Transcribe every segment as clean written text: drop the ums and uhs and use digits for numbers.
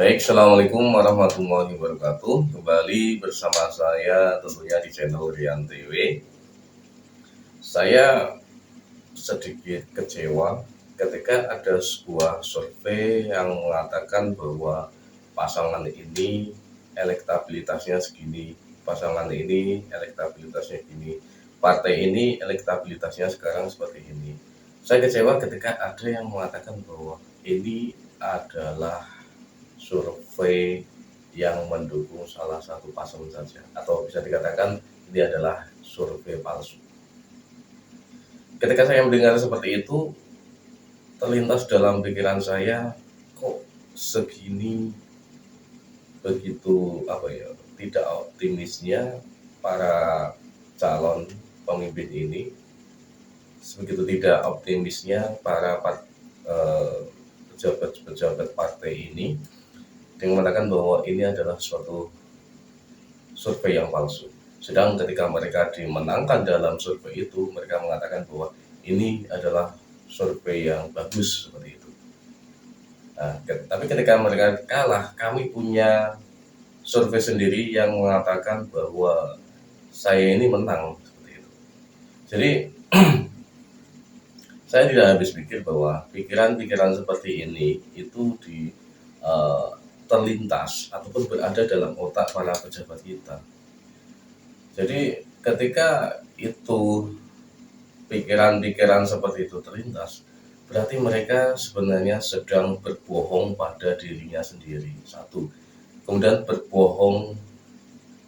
Baik, Assalamualaikum warahmatullahi wabarakatuh. Kembali bersama saya tentunya di channel Rian TV. Saya sedikit kecewa ketika ada sebuah survei yang mengatakan bahwa pasangan ini elektabilitasnya segini, pasangan ini elektabilitasnya gini, partai ini elektabilitasnya sekarang seperti ini. Saya kecewa ketika ada yang mengatakan bahwa ini adalah survei yang mendukung salah satu paslon saja, atau bisa dikatakan ini adalah survei palsu. Ketika saya mendengar seperti itu, terlintas dalam pikiran saya, kok segini begitu tidak optimisnya para calon pemimpin ini, sebegitu tidak optimisnya para pejabat-pejabat partai ini dengan mengatakan bahwa ini adalah suatu survei yang palsu. Sedang ketika mereka dimenangkan dalam survei itu, mereka mengatakan bahwa ini adalah survei yang bagus seperti itu. Nah, tapi ketika mereka kalah, kami punya survei sendiri yang mengatakan bahwa saya ini menang seperti itu. Jadi saya tidak habis pikir bahwa pikiran-pikiran seperti ini itu terlintas ataupun berada dalam otak para pejabat kita. Jadi ketika itu pikiran-pikiran seperti itu terlintas, berarti mereka sebenarnya sedang berbohong pada dirinya sendiri. Satu, kemudian berbohong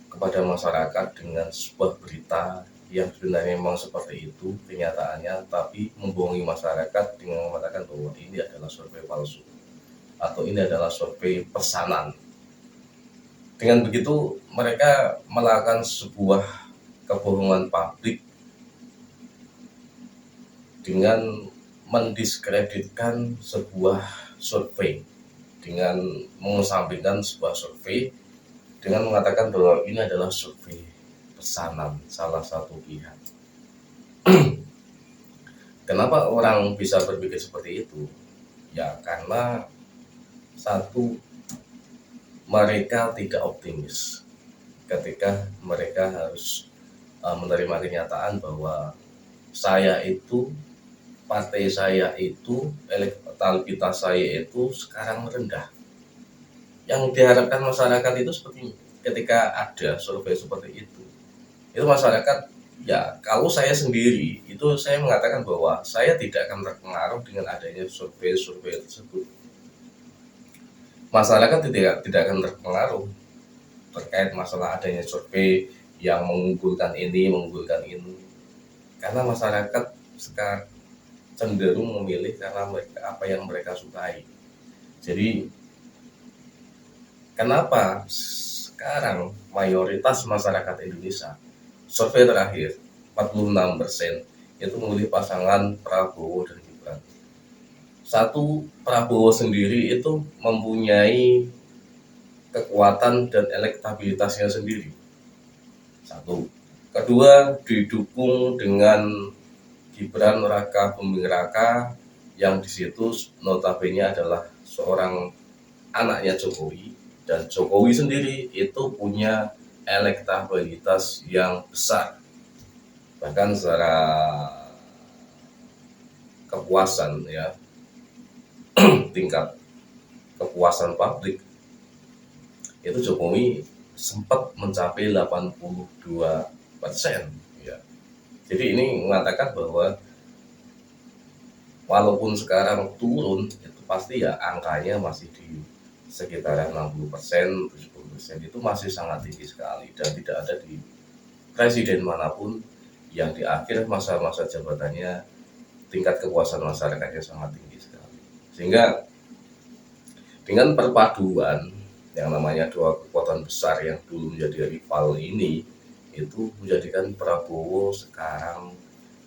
kepada masyarakat dengan sebuah berita yang sebenarnya memang seperti itu kenyataannya, tapi membohongi masyarakat dengan mengatakan bahwa ini adalah survei palsu atau ini adalah survei pesanan. Dengan begitu mereka melakukan sebuah kebohongan publik dengan mendiskreditkan sebuah survei, dengan mengesampingkan sebuah survei dengan mengatakan bahwa ini adalah survei pesanan salah satu pihak. Kenapa orang bisa berpikir seperti itu? Ya karena satu, mereka tidak optimis ketika mereka harus menerima kenyataan bahwa partai saya itu, elektabilitas saya itu sekarang rendah. Yang diharapkan masyarakat itu seperti ini. Ketika ada survei seperti itu masyarakat, ya kalau saya sendiri itu saya mengatakan bahwa saya tidak akan terpengaruh dengan adanya survei tersebut. Masyarakat tidak akan terpengaruh terkait masalah adanya survei yang mengunggulkan ini, karena masyarakat sekarang cenderung memilih karena apa yang mereka sukai. Jadi kenapa sekarang mayoritas masyarakat Indonesia, survei terakhir 46% itu memilih pasangan Prabowo dan Gibran. Satu, Prabowo sendiri itu mempunyai kekuatan dan elektabilitasnya sendiri. Satu. Kedua, didukung dengan Gibran Raka Buming Raka yang di situ notabene adalah seorang anaknya Jokowi, dan Jokowi sendiri itu punya elektabilitas yang besar. Bahkan secara kepuasan ya, tingkat kepuasan publik itu Jokowi sempat mencapai 82% ya. Jadi ini mengatakan bahwa walaupun sekarang turun, itu pasti ya angkanya masih di sekitaran 60%, 70%, itu masih sangat tinggi sekali, dan tidak ada di presiden manapun yang di akhir masa-masa jabatannya tingkat kepuasan masyarakatnya sangat tinggi sekali. Sehingga dengan perpaduan yang namanya dua kekuatan besar yang dulu menjadi rival ini, itu menjadikan Prabowo sekarang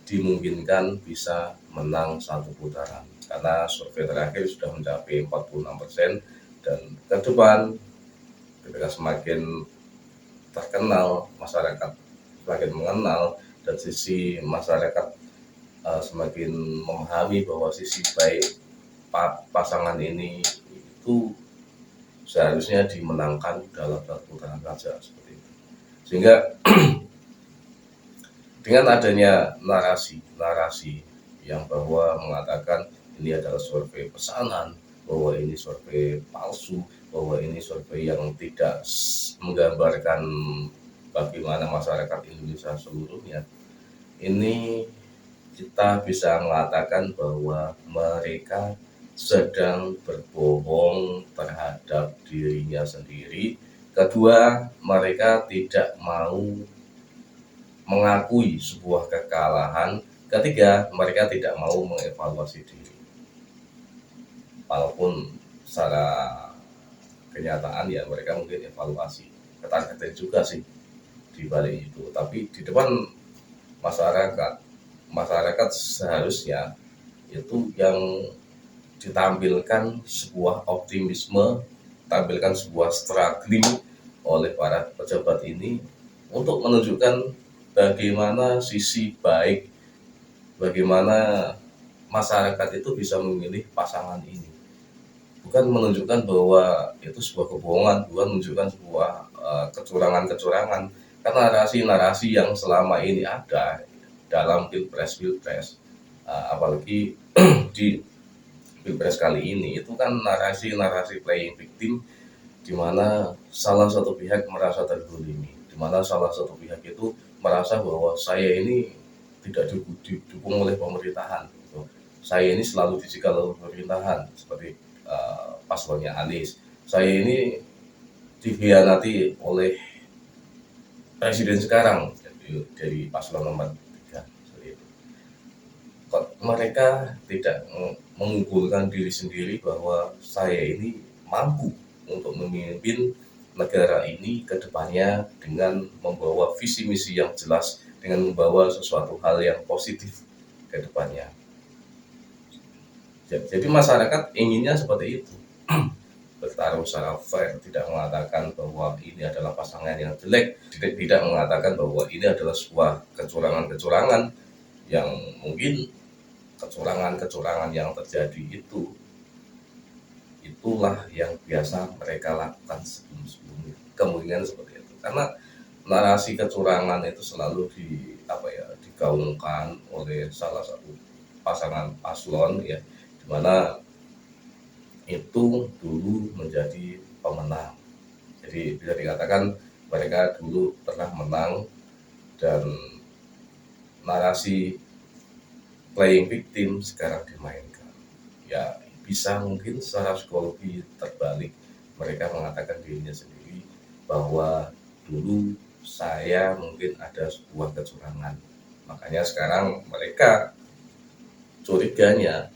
dimungkinkan bisa menang satu putaran, karena survei terakhir sudah mencapai 46%, dan ke depan ketika semakin terkenal, masyarakat semakin mengenal, dan sisi masyarakat semakin memahami bahwa sisi baik pasangan ini itu seharusnya dimenangkan dalam satu putaran saja seperti itu. Sehingga dengan adanya narasi yang bahwa mengatakan ini adalah survei pesanan, bahwa ini survei palsu, bahwa ini survei yang tidak menggambarkan bagaimana masyarakat Indonesia seluruhnya, ini kita bisa mengatakan bahwa mereka sedang berbohong terhadap dirinya sendiri. Kedua, mereka tidak mau mengakui sebuah kekalahan. Ketiga, mereka tidak mau mengevaluasi diri. Walaupun secara kenyataan ya mereka mungkin evaluasi, ketar-ketir juga sih di balik itu. Tapi di depan masyarakat seharusnya itu yang ditampilkan sebuah optimisme, tampilkan sebuah struggling oleh para pejabat ini untuk menunjukkan bagaimana sisi baik, bagaimana masyarakat itu bisa memilih pasangan ini. Bukan menunjukkan bahwa itu sebuah kebohongan, bukan menunjukkan sebuah kecurangan-kecurangan. Karena narasi-narasi yang selama ini ada dalam pilpres, apalagi di pilpres kali ini, itu kan narasi-narasi playing victim, di mana salah satu pihak merasa terzolimi, di mana salah satu pihak itu merasa bahwa saya ini tidak didukung oleh pemerintahan, saya ini selalu dijegal oleh pemerintahan, seperti paslonnya Anies, saya ini dikhianati oleh presiden sekarang dari paslon nomor 3. Kok mereka tidak mengunggulkan diri sendiri bahwa saya ini mampu untuk memimpin negara ini ke depannya dengan membawa visi misi yang jelas, dengan membawa sesuatu hal yang positif ke depannya. Jadi masyarakat inginnya seperti itu, bertarung secara fair, tidak mengatakan bahwa ini adalah pasangan yang jelek, tidak mengatakan bahwa ini adalah sebuah kecurangan-kecurangan yang mungkin kecurangan-kecurangan yang terjadi itulah yang biasa mereka lakukan sebelum-sebelumnya, kemungkinan seperti itu. Karena narasi kecurangan itu selalu digaungkan oleh salah satu pasangan paslon ya, dimana itu dulu menjadi pemenang. Jadi bisa dikatakan mereka dulu pernah menang, dan narasi playing victim sekarang dimainkan. Ya bisa mungkin secara psikologi terbalik, mereka mengatakan dirinya sendiri bahwa dulu saya mungkin ada sebuah kecurangan, makanya sekarang mereka curiganya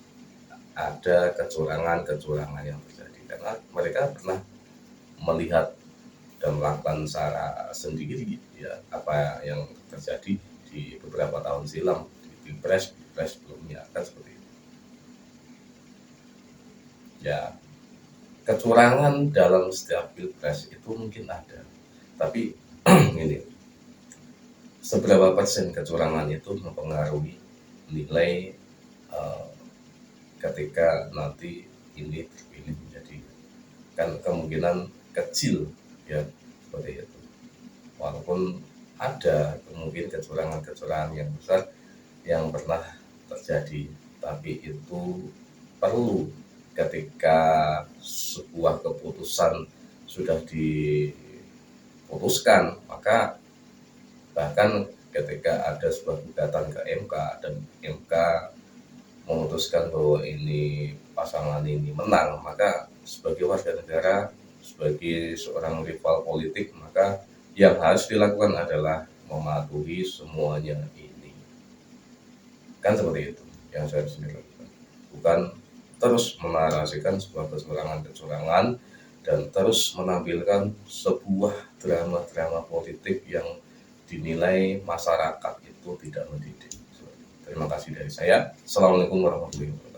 ada kecurangan-kecurangan yang terjadi, karena mereka pernah melihat dan melakukan secara sendiri ya apa yang terjadi di beberapa tahun silam di pilpres sebelumnya, kan seperti itu. Ya, kecurangan dalam setiap pilpres itu mungkin ada, tapi ini seberapa persen kecurangan itu mempengaruhi nilai ketika nanti ini terpilih menjadi, kan kemungkinan kecil ya seperti itu. Walaupun ada kemungkinan kecurangan-kecurangan yang besar yang pernah terjadi, tapi itu perlu ketika sebuah keputusan sudah diputuskan, maka bahkan ketika ada sebuah gugatan ke MK dan MK memutuskan bahwa ini pasangan ini menang, maka sebagai warga negara, sebagai seorang rival politik, maka yang harus dilakukan adalah mematuhi semuanya ini. Kan seperti itu yang saya harus dilakukan. Bukan terus menarasikan sebuah kecurangan-kecurangan dan terus menampilkan sebuah drama-drama politik yang dinilai masyarakat itu tidak mendidik. Terima kasih dari saya. Assalamualaikum warahmatullahi wabarakatuh.